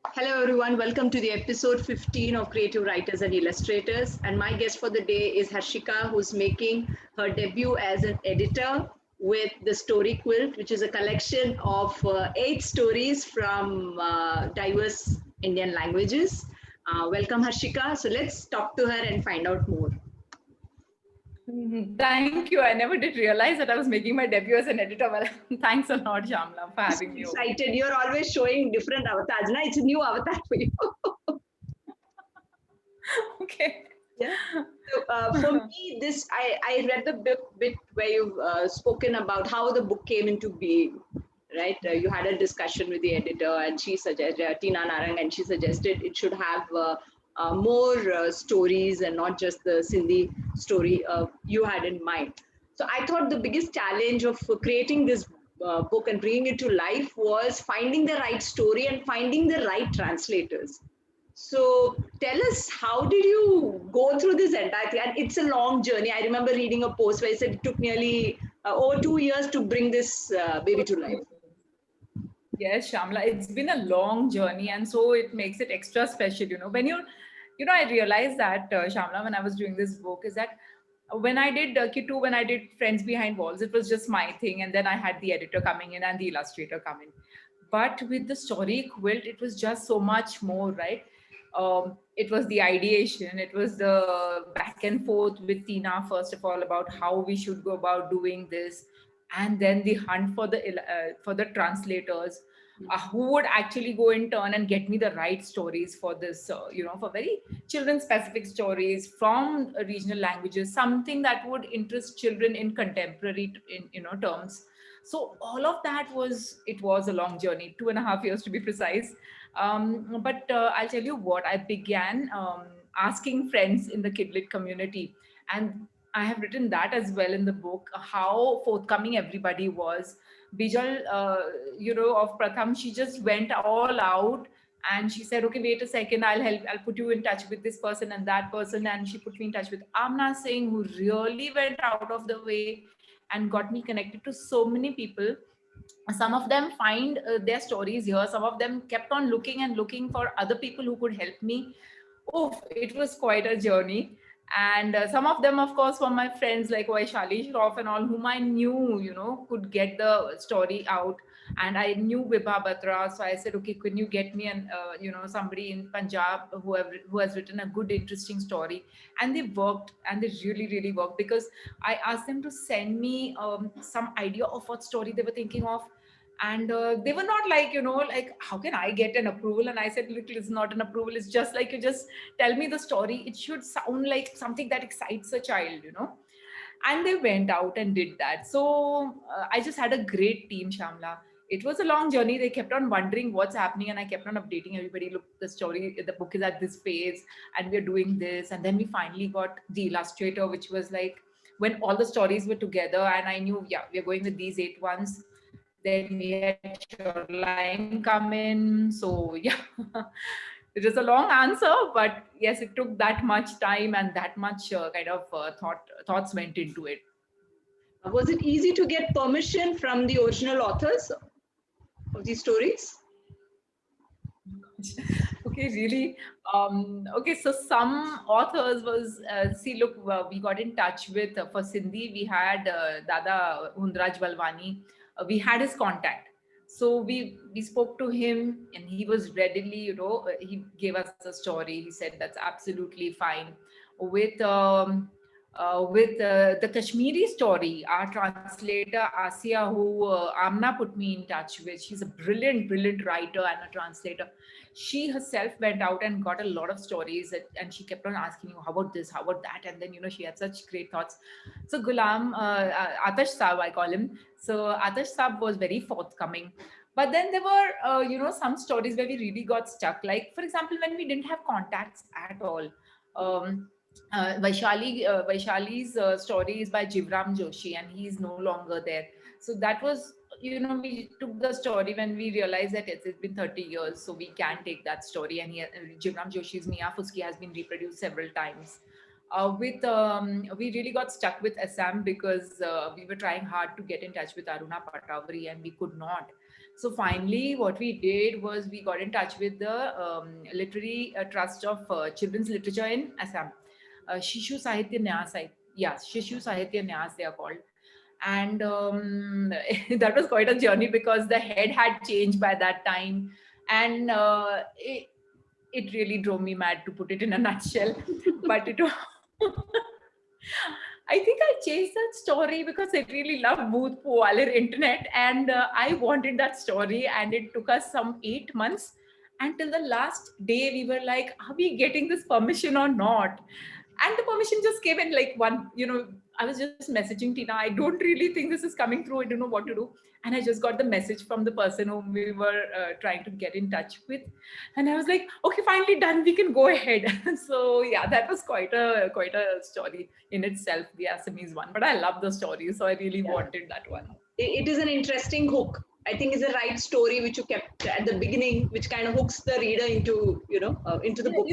Hello, everyone. Welcome to the episode 15 of Creative Writers and Illustrators. And my guest for the day is Harshika, who's making her debut as an editor with the Story Quilt, which is a collection of 8 stories from diverse Indian languages. Welcome, Harshika. So let's talk to her and find out more. Thank you. I never did realize that I was making my debut as an editor. Well, thanks a lot, Shamla, for I'm so having me over. excited. You're always showing different avatars. Now it's a new avatar for you. Okay. Yeah. So for me, I read the bit where you've spoken about how the book came into being, right? You had a discussion with the editor, and she suggested Tina Narang, and she suggested it should have more stories and not just the Sindhi story you had in mind. So I thought the biggest challenge of creating this book and bringing it to life was finding the right story and finding the right translators. So tell us, how did you go through this entire thing? And it's a long journey. I remember reading a post where it said it took nearly over 2 years to bring this baby to life. Yes, Shamla, it's been a long journey, and so it makes it extra special. I realized that, Shamla, when I was doing this book, is that when I did Kitu, when I did Friends Behind Walls, it was just my thing, and then I had the editor coming in and the illustrator come in. But with the Story Quilt, it was just so much more, right? It was the ideation, it was the back and forth with Tina, first of all, about how we should go about doing this, and then the hunt for the translators who would actually go in turn and get me the right stories for this, for very children specific stories from regional languages, something that would interest children in contemporary terms. So all of that was a long journey, 2.5 years to be precise. But I'll tell you what, I began asking friends in the Kidlit community, and I have written that as well in the book, how forthcoming everybody was. Bijal, of Pratham, she just went all out, and she said, okay, wait a second, I'll help, I'll put you in touch with this person and that person. And she put me in touch with Amna Singh, who really went out of the way and got me connected to so many people. Some of them find their stories here, some of them kept on looking and looking for other people who could help me. Oh, it was quite a journey. And some of them, of course, were my friends like Vaishali Shroff and all, whom I knew, could get the story out. And I knew Vibha Batra, so I said, okay, can you get me somebody in Punjab who has written a good, interesting story? And they worked, and they really, really worked, because I asked them to send me some idea of what story they were thinking of. And they were not like, like, how can I get an approval? And I said, look, it's not an approval, it's just like, you just tell me the story, it should sound like something that excites a child. And they went out and did that. So I just had a great team, Shamla. It was a long journey. They kept on wondering what's happening, and I kept on updating everybody. Look, the book is at this phase, and we're doing this. And then we finally got the illustrator, which was like when all the stories were together, and I knew, yeah, we're going with these 8 ones. Then we had Shoreline come in. So yeah, it was a long answer, but yes, it took that much time and that much thoughts went into it. Was it easy to get permission from the original authors of these stories? Okay, really. Okay, so some authors was see, look, we got in touch with, for Sindhi, we had Dada Hundraj Balwani. We had his contact, so we spoke to him, and he was readily, he gave us a story. He said that's absolutely fine. With the Kashmiri story, our translator Asia, who Amna put me in touch with, she's a brilliant, brilliant writer and a translator. She herself went out and got a lot of stories, and she kept on asking, you, how about this, how about that? And then, she had such great thoughts. So Gulam, Atash Saab, I call him. So Atash Saab was very forthcoming. But then there were, some stories where we really got stuck. Like, for example, when we didn't have contacts at all. Vaishali's story is by Jivram Joshi, and he's no longer there. So that was, we took the story when we realized that it's been 30 years, so we can take that story. And Jivram Joshi's Mia Fuski has been reproduced several times. With We really got stuck with Assam, because we were trying hard to get in touch with Aruna Patavari, and we could not. So finally, what we did was we got in touch with the literary trust of children's literature in Assam, Shishu Sahitya Nyas. Yes, Shishu Sahitya Nyas they are called. And that was quite a journey because the head had changed by that time, and it really drove me mad, to put it in a nutshell. But it I think I changed that story because I really love Bhoot Poaler internet, and I wanted that story, and it took us some 8 months until the last day. We were like, are we getting this permission or not? And the permission just came in like one, I was just messaging Tina, I don't really think this is coming through, I don't know what to do. And I just got the message from the person whom we were trying to get in touch with, and I was like, okay, finally done, we can go ahead. So yeah, that was quite a story in itself, the Assamese one, but I love the story, so I really wanted that one. It is an interesting hook. I think it's the right story which you kept at the beginning, which kind of hooks the reader into, into the book.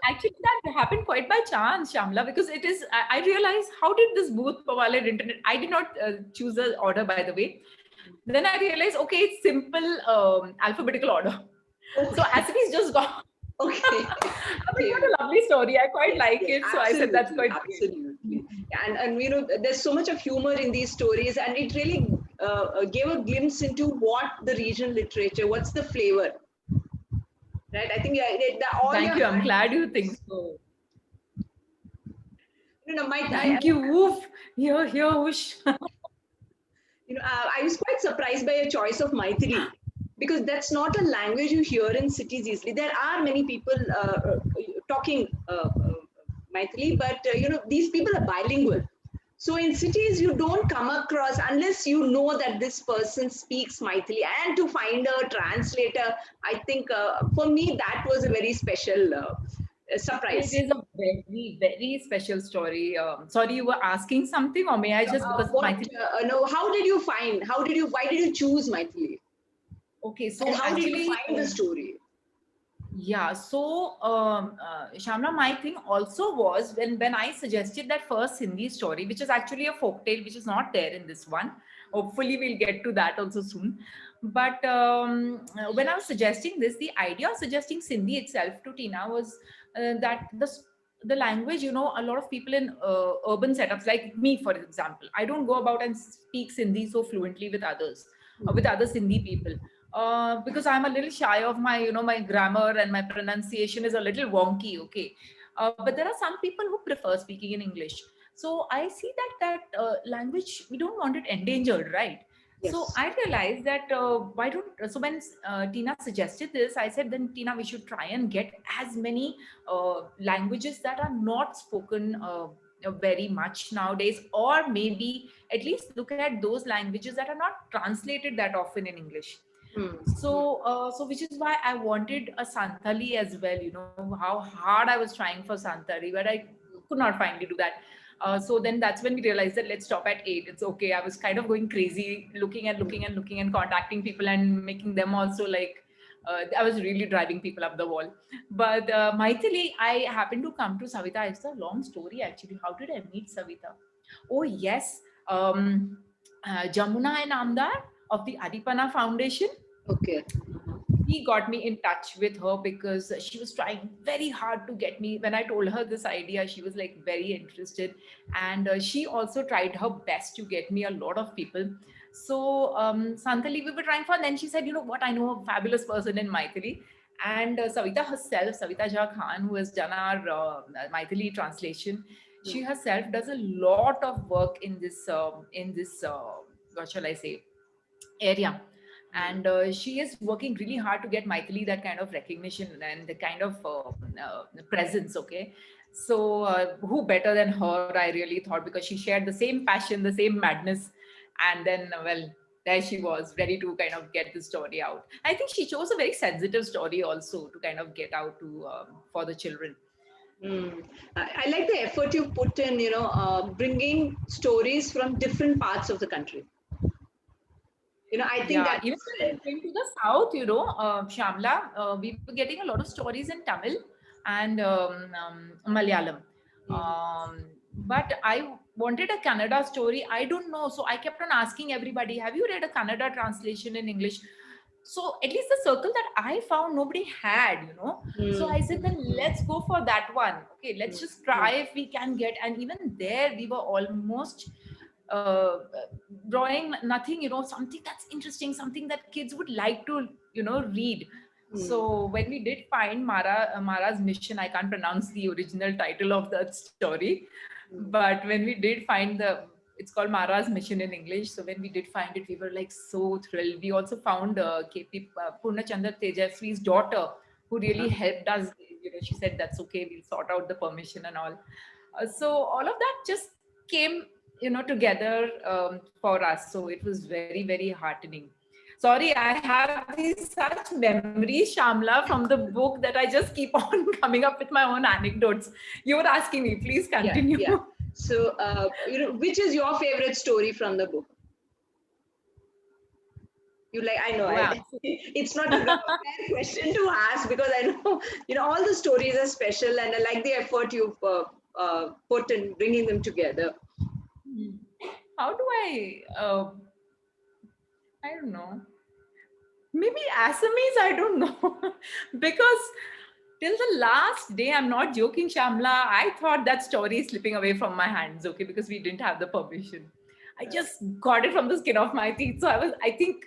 Actually, that happened quite by chance, Shamla, because it is, I realized, how did this Bhoot Poaler internet, I did not choose the order, by the way. Then I realized, okay, it's simple alphabetical order. Okay. So Assamese just got. Okay. It's not a lovely story. I quite like it. So I said that's quite absolutely. Great. And there's so much of humor in these stories, and it really gave a glimpse into what the regional literature, what's the flavor. Right? I think thank you. I'm glad you think so. Thank you. Woof. Here, whoosh. I was quite surprised by your choice of Maithili, because that's not a language you hear in cities easily. There are many people talking Maithili, but these people are bilingual. So in cities, you don't come across, unless you know that this person speaks Maithili, and to find a translator, I think for me, that was a very special surprise. It is a very, very special story. Sorry, you were asking something, or may I just, because how did you why did you choose Maithili? Okay, so and how did you find the story? Yeah, so Shamla, my thing also was when I suggested that first Hindi story, which is actually a folktale, which is not there in this one. Hopefully, we'll get to that also soon. But when I was suggesting this, the idea of suggesting Sindhi itself to Tina was that the language, a lot of people in urban setups, like me, for example, I don't go about and speak Sindhi so fluently with others, with other Sindhi people. Because I'm a little shy of my, my grammar, and my pronunciation is a little wonky, okay. But there are some people who prefer speaking in English. So I see that language, we don't want it endangered, right? Yes. So I realized that why don't, so when Tina suggested this, I said, then Tina, we should try and get as many languages that are not spoken very much nowadays, or maybe at least look at those languages that are not translated that often in English. So which is why I wanted a Santali as well. How hard I was trying for Santali, but I could not finally do that. So then that's when we realized that let's stop at 8. It's okay. I was kind of going crazy, looking and contacting people and making them also like, I was really driving people up the wall. But Maithili, I happened to come to Savita. It's a long story actually. How did I meet Savita? Oh yes, Jamuna and Amdar of the Adipana Foundation. Okay. He got me in touch with her because she was trying very hard to get me. When I told her this idea, she was like very interested, and she also tried her best to get me a lot of people. So Santali we were trying for, and then she said, you know what, I know a fabulous person in Maithili, and Savita herself, Savita Jha Khan, who has done our Maithili translation, she herself does a lot of work in this what shall I say, area. And she is working really hard to get Maithili that kind of recognition and the kind of presence, okay? So who better than her, I really thought, because she shared the same passion, the same madness. And then, well, there she was, ready to kind of get the story out. I think she chose a very sensitive story also to kind of get out to for the children. I like the effort you put in, bringing stories from different parts of the country. I think that even when to the south, Shamla, we were getting a lot of stories in Tamil and Malayalam. But I wanted a Kannada story. I don't know. So I kept on asking everybody, have you read a Kannada translation in English? So at least the circle that I found, nobody had, So I said, then let's go for that one. Okay, let's just try if we can get. And even there, we were almost uh, drawing nothing, something that's interesting, something that kids would like to, read. So when we did find Mara's Mission, I can't pronounce the original title of that story, but when we did find it's called Mara's Mission in English. So when we did find it, we were like so thrilled. We also found KP Purnachandra Tejaswi's daughter, who really helped us. She said, that's okay, we'll sort out the permission and all. So all of that just came, together for us. So it was very, very heartening. Sorry, I have these such memories, Shamla, from the book that I just keep on coming up with my own anecdotes. You were asking me, please continue. Yeah. So, which is your favorite story from the book? You like, I know, Wow. it's not a fair question to ask, because I know, all the stories are special, and I like the effort you've put in bringing them together. How do I don't know. Maybe Assamese, I don't know. Because till the last day, I'm not joking, Shamla, I thought that story is slipping away from my hands, okay, because we didn't have the permission. I just got it from the skin of my teeth. So I think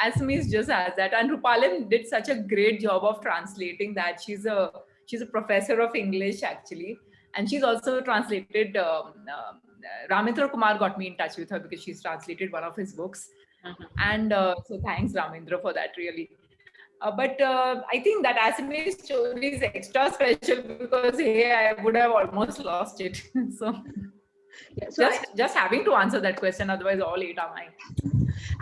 Assamese just has that. And Rupalim did such a great job of translating that. She's a professor of English, actually. And she's also translated, Ramendra Kumar got me in touch with her because she's translated one of his books. And so thanks, Ramendra, for that, really. But I think that Assamese story is extra special because, hey, I would have almost lost it. So, yeah, so just having to answer that question, otherwise all 8 are mine.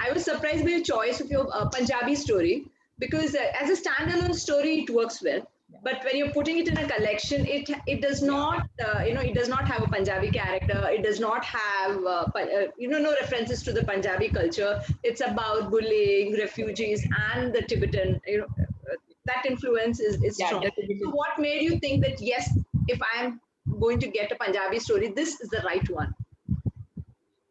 I was surprised by your choice of your Punjabi story, because as a standalone story, it works well. But when you're putting it in a collection, it does not, it does not have a Punjabi character. It does not have, no references to the Punjabi culture. It's about bullying, refugees, and the Tibetan, that influence is strong. So what made you think that, yes, if I'm going to get a Punjabi story, this is the right one?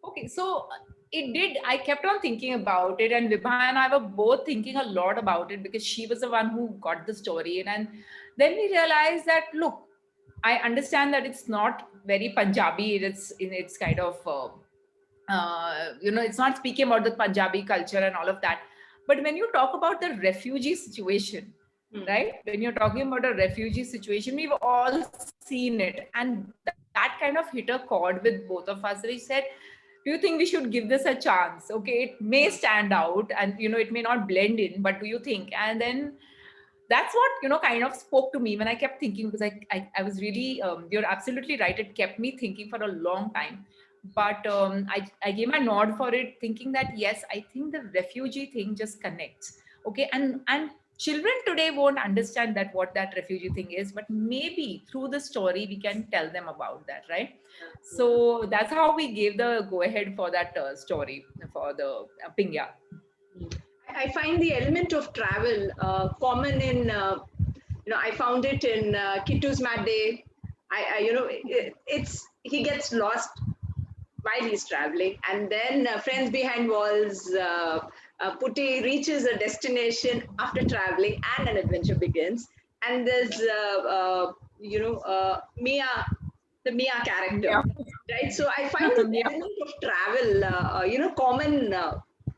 Okay, so it did. I kept on thinking about it, and Vibha and I were both thinking a lot about it because she was the one who got the story. And then we realized that, look, I understand that it's not very Punjabi. It's in its kind of, it's not speaking about the Punjabi culture and all of that. But when you talk about the refugee situation, right? When you're talking about a refugee situation, we've all seen it. And that kind of hit a chord with both of us. We said, do you think we should give this a chance? Okay, it may stand out and, it may not blend in, but do you think? And then that's what, kind of spoke to me when I kept thinking, because I was really, you're absolutely right. It kept me thinking for a long time. But I gave my nod for it, thinking that, yes, I think the refugee thing just connects. Okay, and children today won't understand that what that refugee thing is, but maybe through the story we can tell them about that, right? So that's how we gave the go ahead for that story for the Pingya. I find the element of travel common in, I found it in Kittu's Mad Day. He gets lost while he's traveling, and then Friends Behind Walls, Putti reaches a destination after traveling, and an adventure begins. And there's Mia, the Mia character, right? So I find the element of travel, common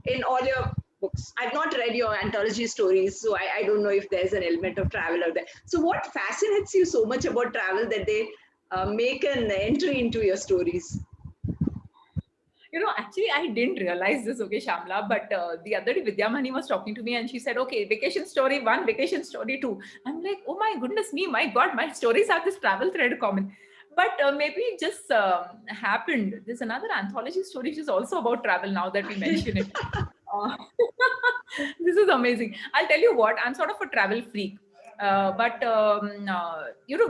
in all your books. I've not read your anthology stories, so I don't know if there's an element of travel out there. So what fascinates you so much about travel that they make an entry into your stories? Actually, I didn't realize this, okay, Shamla, but the other day Vidyamani was talking to me and she said, okay, vacation story 1, vacation story 2. I'm like, oh my goodness me, my God, my stories have this travel thread common. But maybe it just happened. There's another anthology story which is also about travel now that we mention it. This is amazing. I'll tell you what, I'm sort of a travel freak. But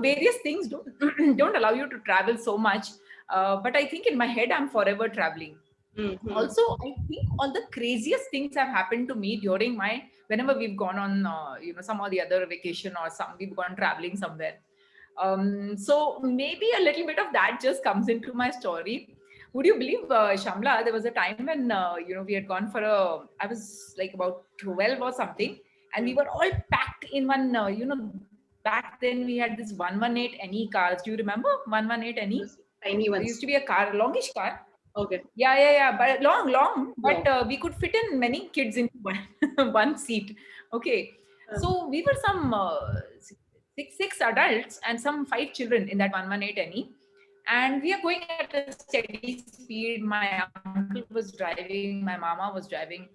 various things don't allow you to travel so much. But I think in my head, I'm forever traveling. Mm-hmm. Also, I think all the craziest things have happened to me during whenever we've gone on, some or the other vacation, or we've gone traveling somewhere. So maybe a little bit of that just comes into my story. Would you believe, Shamla, there was a time when, we had gone for I was like about 12 or something, and we were all packed in one, back then we had this 118 NE cars. Do you remember 118 NE? Those tiny There ones. used to be a car, a longish car. Okay. Yeah. But long. But Long. we could fit in many kids into one seat. Okay. So we were some six adults and some 5 children in that 118 NE. And we are going at a steady speed. My uncle was driving, my mama was driving.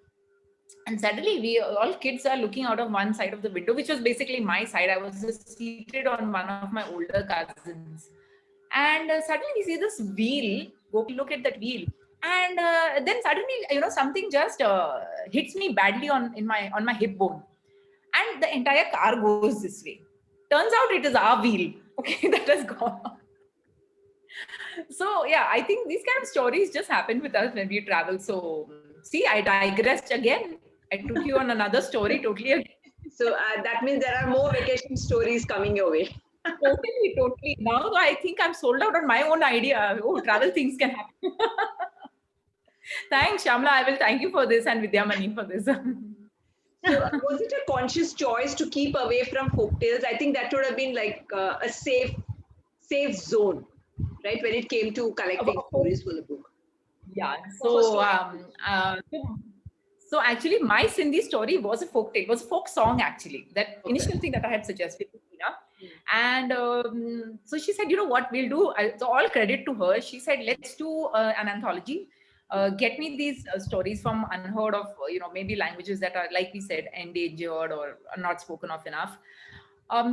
And suddenly we all kids are looking out of one side of the window, which was basically my side. I was just seated on one of my older cousins. And suddenly we see this wheel. Go look at that wheel. And then suddenly, something just hits me badly on my hip bone. And the entire car goes this way. Turns out it is our wheel. Okay, that has gone. So yeah, I think these kind of stories just happen with us when we travel. So see, I digressed again. I took you on another story totally again. So that means there are more vacation stories coming your way. Totally. Now I think I'm sold out on my own idea. Oh, travel things can happen. Thanks, Shamla. I will thank you for this and Vidyamani for this. So was it a conscious choice to keep away from folktales? I think that would have been like a safe zone, right? When it came to collecting stories for the book. Yeah. So actually, my Sindhi story was a folk tale. It was a folk song actually. That initial thing that I had suggested to Tina. And so she said, you know what we'll do? So all credit to her. She said, let's do an anthology. Get me these stories from unheard of, maybe languages that are, like we said, endangered or are not spoken of enough.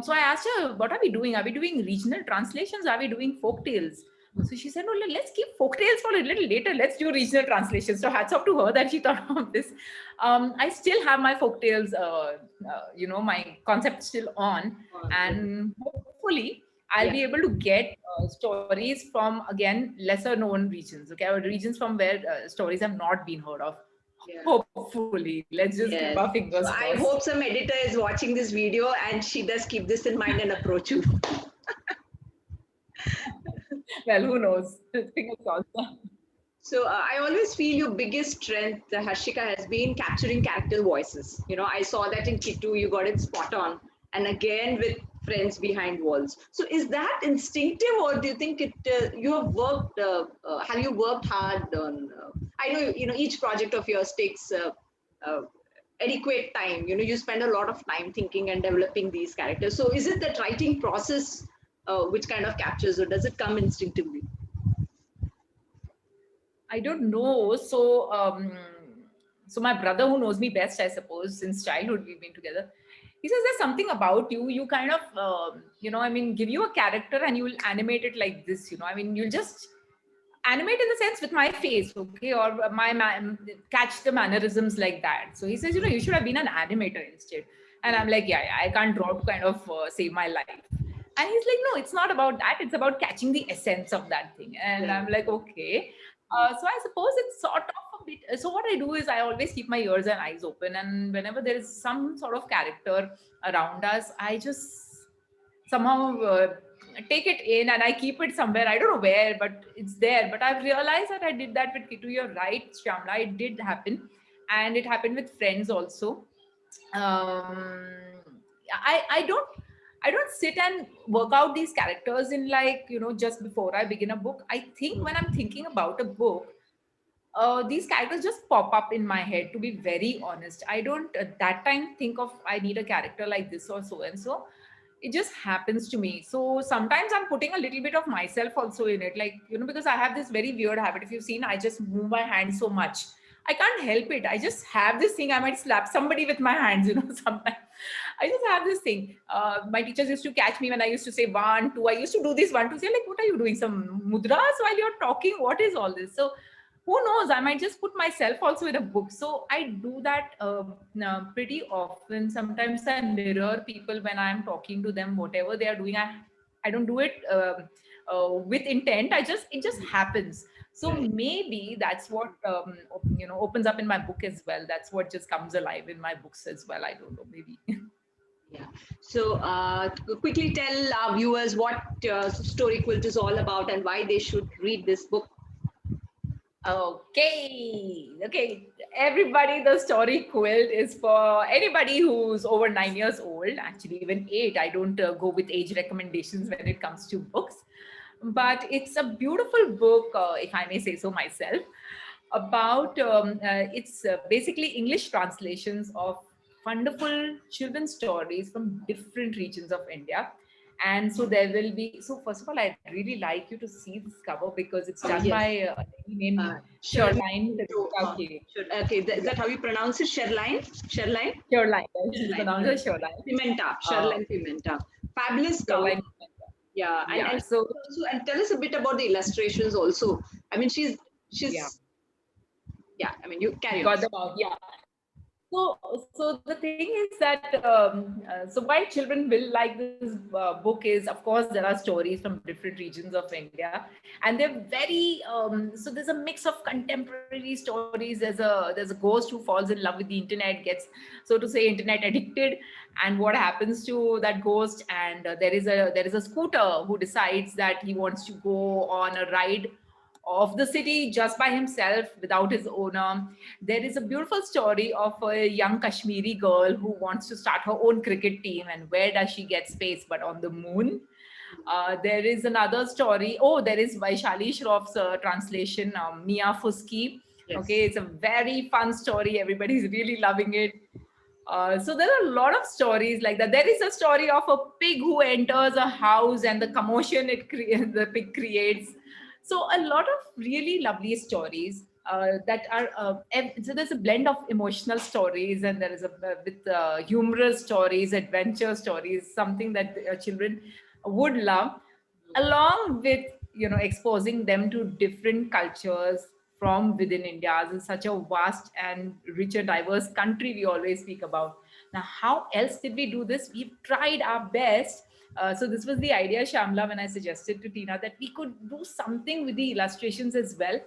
So I asked her, what are we doing? Are we doing regional translations? Are we doing folk tales? So she said, no, let's keep folk tales for a little later. Let's do regional translations. So hats off to her that she thought of this. I still have my folk tales, my concept still on. And hopefully I'll be able to get stories from, again, lesser known regions, okay, or regions from where stories have not been heard of. Yeah. Hopefully, let's just keep our fingers crossed. I hope some editor is watching this video and she does keep this in mind and approach you. Well, who knows? Fingers crossed. So I always feel your biggest strength, Harshika, has been capturing character voices. I saw that in Kittu, you got it spot on. And again with Friends Behind Walls. So is that instinctive, or do you think you have worked, have you worked hard on, I know, each project of yours takes adequate time, you spend a lot of time thinking and developing these characters. So is it that writing process which kind of captures, or does it come instinctively? I don't know. So, so my brother, who knows me best, I suppose, since childhood we've been together, he says there's something about you. You kind of, give you a character and you will animate it like this. You'll just animate in the sense with my face, okay, or catch the mannerisms like that. So he says, you should have been an animator instead. And I'm like, yeah, I can't draw to kind of save my life. And he's like, no, it's not about that. It's about catching the essence of that thing. And I'm like, okay. So I suppose it's sort of a bit. So what I do is I always keep my ears and eyes open. And whenever there is some sort of character around us, I just somehow take it in and I keep it somewhere. I don't know where, but it's there. But I've realized that I did that with Kittu. You're right, Shamla. It did happen. And it happened with Friends also. I don't sit and work out these characters in just before I begin a book. I think when I'm thinking about a book, these characters just pop up in my head, to be very honest. I don't at that time think of I need a character like this or so and so. It just happens to me. So sometimes I'm putting a little bit of myself also in it, because I have this very weird habit. If you've seen, I just move my hands so much. I can't help it. I just have this thing. I might slap somebody with my hands, sometimes. I just have this thing. My teachers used to catch me when I used to say 1, 2. I used to do this 1, 2. Say, what are you doing? Some mudras while you're talking? What is all this? So who knows? I might just put myself also in a book. So I do that pretty often. Sometimes I mirror people when I'm talking to them, whatever they are doing. I don't do it with intent. It just happens. So maybe that's what opens up in my book as well. That's what just comes alive in my books as well. I don't know, maybe. Yeah. So quickly tell our viewers what Story Quilt is all about and why they should read this book. Okay. Everybody, the story quilt is for anybody who's over 9 years old. Actually, even 8. I don't go with age recommendations when it comes to books. But it's a beautiful book, if I may say so myself, about it's basically English translations of wonderful children's stories from different regions of India. And so there will be, so first of all, I'd really like you to see this cover because it's done by Yes. a lady named Sherline. Sherline. Okay, is that how you pronounce it? Sherline? Sherline? Sherline. She's Sherline. pronounced as Sherline. Pimenta. Uh, Sherline Pimenta. Fabulous cover. Sherline. Yeah, Yeah. and So also, and tell us a bit about the illustrations also. I mean, she's yeah, yeah. I mean, you carry on. got them out. Yeah. So the thing is that so why children will like this book is, of course, there are stories from different regions of India, and they're very so there's a mix of contemporary stories. There's a ghost who falls in love with the internet, gets, so to say, internet addicted, and what happens to that ghost. And there is a scooter who decides that he wants to go on a ride of the city just by himself without his owner. There is a beautiful story of a young Kashmiri girl who wants to start her own cricket team, and where does she get space but on the moon? There is another story. Oh, there is Vaishali Shroff's translation, Mia Fuski. Yes. Okay, it's a very fun story. Everybody's really loving it. So there are a lot of stories like that. There is a story of a pig who enters a house and the commotion the pig creates. So a lot of really lovely stories that are. So there's a blend of emotional stories, and there is a with humorous stories, adventure stories, something that children would love, along with exposing them to different cultures from within India. As such a vast and rich and diverse country we always speak about. Now, how else did we do this? We've tried our best. So this was the idea, Shamla, when I suggested to Tina that we could do something with the illustrations as well.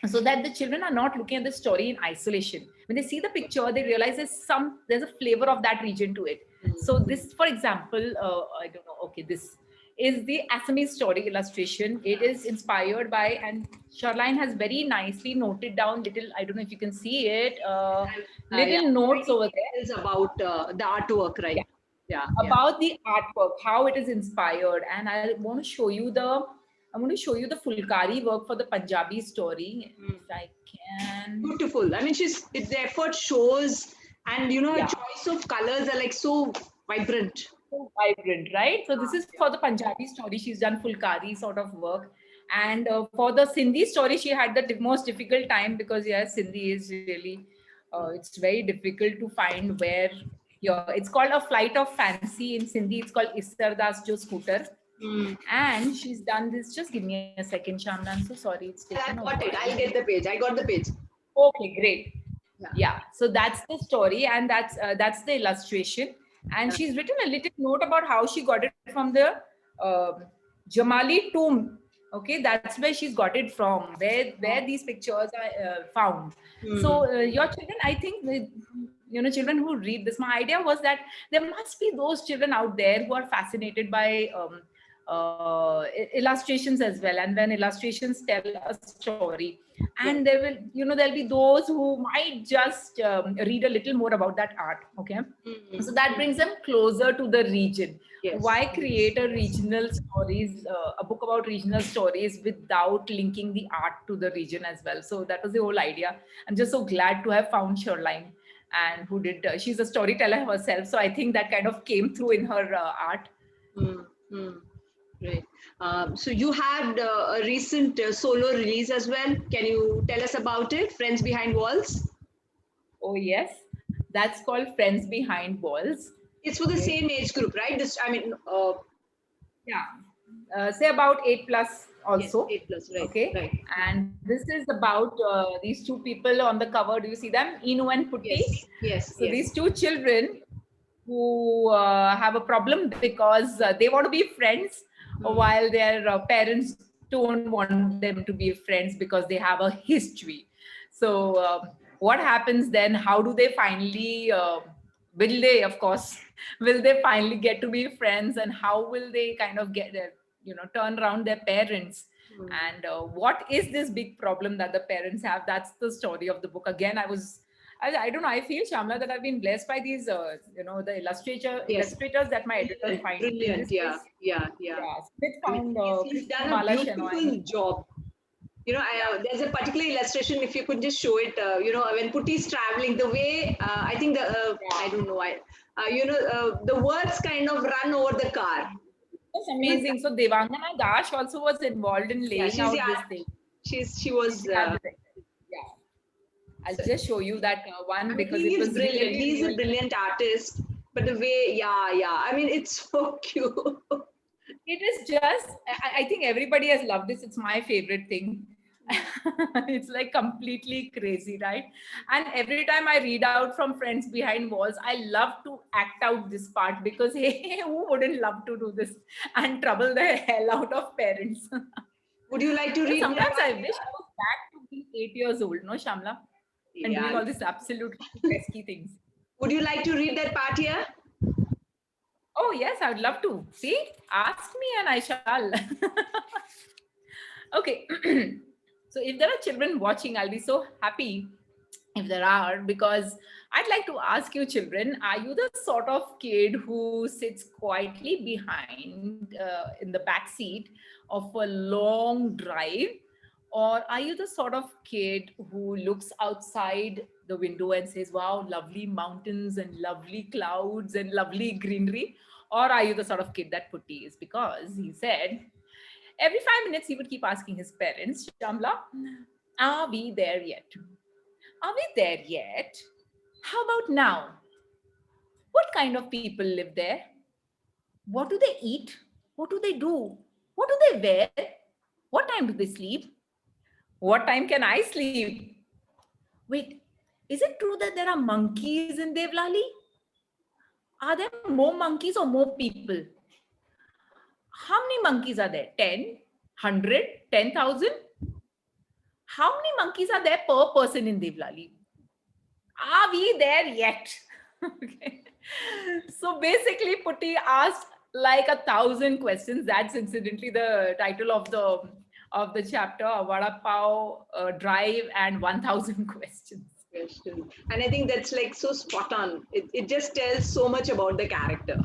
So that the children are not looking at the story in isolation. When they see the picture, they realize there's a flavor of that region to it. So this, for example, I don't know. Okay, this is the Assamese story illustration. It is inspired by, and Shoreline has very nicely noted down little, I don't know if you can see it, little Yeah. notes over there. It's about the artwork, right? Yeah. About the artwork, how it is inspired. And I'm going to show you the Fulkari work for the Punjabi story, if I can. Beautiful. I mean, the effort shows, and her Yeah. choice of colors are like so vibrant. So vibrant, right? So this is for the Punjabi story. She's done Fulkari sort of work. And for the Sindhi story, she had the most difficult time because, yes, Sindhi is really, it's very difficult to find where it's called A Flight of Fancy in Sindhi. It's called Istardas Jo Scooter. And she's done this. Just give me a second, Shamla. I'm so sorry. It's taken I got it. I'll get the page. I got the page. Okay, great. Yeah. So that's the story, and that's the illustration. And she's written a little note about how she got it from the Jamali tomb. Okay, that's where she's got it from, where these pictures are found. So your children, I think, children who read this, my idea was that there must be those children out there who are fascinated by illustrations as well. And when illustrations tell a story, and there'll be those who might just read a little more about that art. Okay. So that brings them closer to the region. Yes. Why create a regional stories, a book about regional stories without linking the art to the region as well? So that was the whole idea. I'm just so glad to have found Shoreline, and who did, she's a storyteller herself. So I think that kind of came through in her art. Great. So you had a recent solo release as well. Can you tell us about it? Friends Behind Walls. Oh yes, that's called Friends Behind Walls. It's for the same age group, right? Say about 8+ also. Yes, 8+, right? Okay. Right. And this is about these two people on the cover. Do you see them? Inu and Putti. Yes. So these two children who have a problem because they want to be friends while their parents don't want them to be friends because they have a history. So what happens then? How do they finally, will they finally get to be friends, and how will they kind of get their, turn around their parents? and what is this big problem that the parents have. That's the story of the book. Again, I don't know, I feel, Shamla, that I've been blessed by these the Yes, illustrators that my editor brilliant, find in brilliant. this Yeah, case. yeah, yeah. Yeah, Smith I mean, found he's Krishna done a Bala Shenoy. beautiful job. Yeah. There's a particular illustration, if you could just show it, when Putti's traveling, the way, I think I don't know, the words kind of run over the car. That's amazing. So Devangana Dash also was involved in Yeah, laying she's the out this art, thing. she She's was, the art director. Yeah. I'll so, just show you that I one mean, because it he is was brilliant. really, He's a really. brilliant artist, but the way, yeah, I mean, it's so cute. It is just, I think everybody has loved this. It's my favorite thing. It's like completely crazy, right? And every time I read out from Friends Behind Walls, I love to act out this part because, hey, who wouldn't love to do this and trouble the hell out of parents? Would you like to read that? Sometimes I wish I was back to being 8 years old, no, Shamla? And doing Yeah. all these absolutely pesky things. Would you like to read that part here? Oh, yes, I would love to. See, ask me and I shall. Okay. So if there are children watching, I'll be so happy if there are, because I'd like to ask you, children, are you the sort of kid who sits quietly behind in the back seat of a long drive? Or are you the sort of kid who looks outside the window and says, wow, lovely mountains and lovely clouds and lovely greenery? Or are you the sort of kid that Putti is? Because he said, every 5 minutes he would keep asking his parents, Shamla, are we there yet? Are we there yet? How about now? What kind of people live there? What do they eat? What do they do? What do they wear? What time do they sleep? What time can I sleep? Wait, is it true that there are monkeys in Devlali? Are there more monkeys or more people? How many monkeys are there? 10? 100? 10,000? How many monkeys are there per person in Devlali? Are we there yet? Okay. So basically, Putti asked like 1,000 questions. That's incidentally the title of the chapter, Vada Pav Drive and 1,000 questions. Question. And I think that's like so spot on. It just tells so much about the character.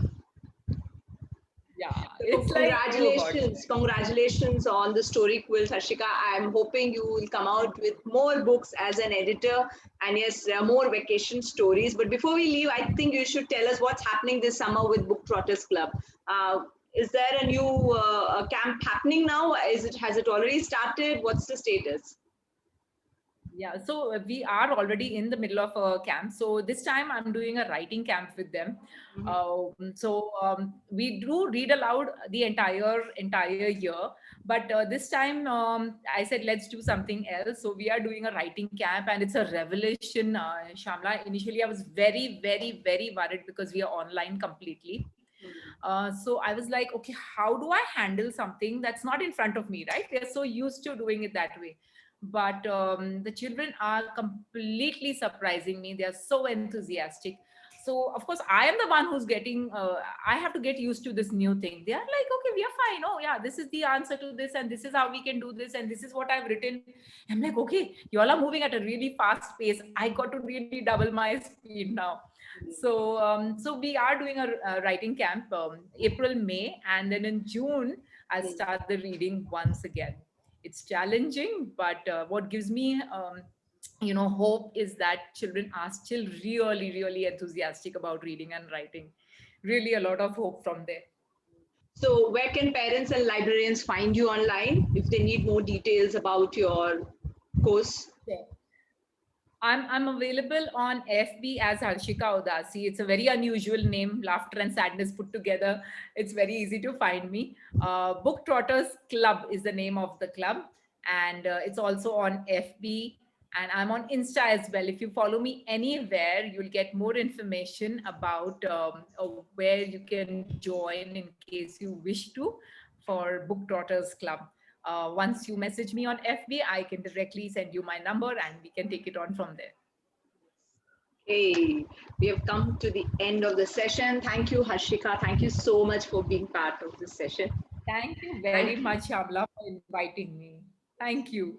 Yeah, So it's like, oh God. congratulations on the story quilt, Harshika. I'm hoping you will come out with more books as an editor, and yes, more vacation stories. But before we leave, I think you should tell us what's happening this summer with Book Trotters Club. Is there a new camp happening now? Has it already started? What's the status? Yeah, so we are already in the middle of a camp. So this time I'm doing a writing camp with them. We do read aloud the entire year, but this time I said let's do something else. So we are doing a writing camp, and it's a revelation, Shamla. Initially, I was very, very, very worried because we are online completely. So I was like, okay, how do I handle something that's not in front of me, right? We are so used to doing it that way. But the children are completely surprising me. They are so enthusiastic. So of course, I am the one who's getting. I have to get used to this new thing. They are like, okay, we are fine. Oh yeah, this is the answer to this, and this is how we can do this, and this is what I've written. I'm like, okay, you all are moving at a really fast pace. I got to really double my speed now. So we are doing a writing camp April, May, and then in June I'll start the reading once again. It's challenging, but what gives me hope is that children are still really, really enthusiastic about reading and writing. Really, a lot of hope from there. So where can parents and librarians find you online if they need more details about your course? Yeah. I'm available on FB as Harshika Udasi. It's a very unusual name, laughter and sadness put together. It's very easy to find me. Book Trotters Club is the name of the club, and it's also on FB. And I'm on Insta as well. If you follow me anywhere, you'll get more information about where you can join in case you wish to for Book Trotters Club. Once you message me on FB, I can directly send you my number and we can take it on from there. Hey, we have come to the end of the session. Thank you, Harshika. Thank you so much for being part of this session. Thank you very Thank you. much, Shamla, for inviting me. Thank you.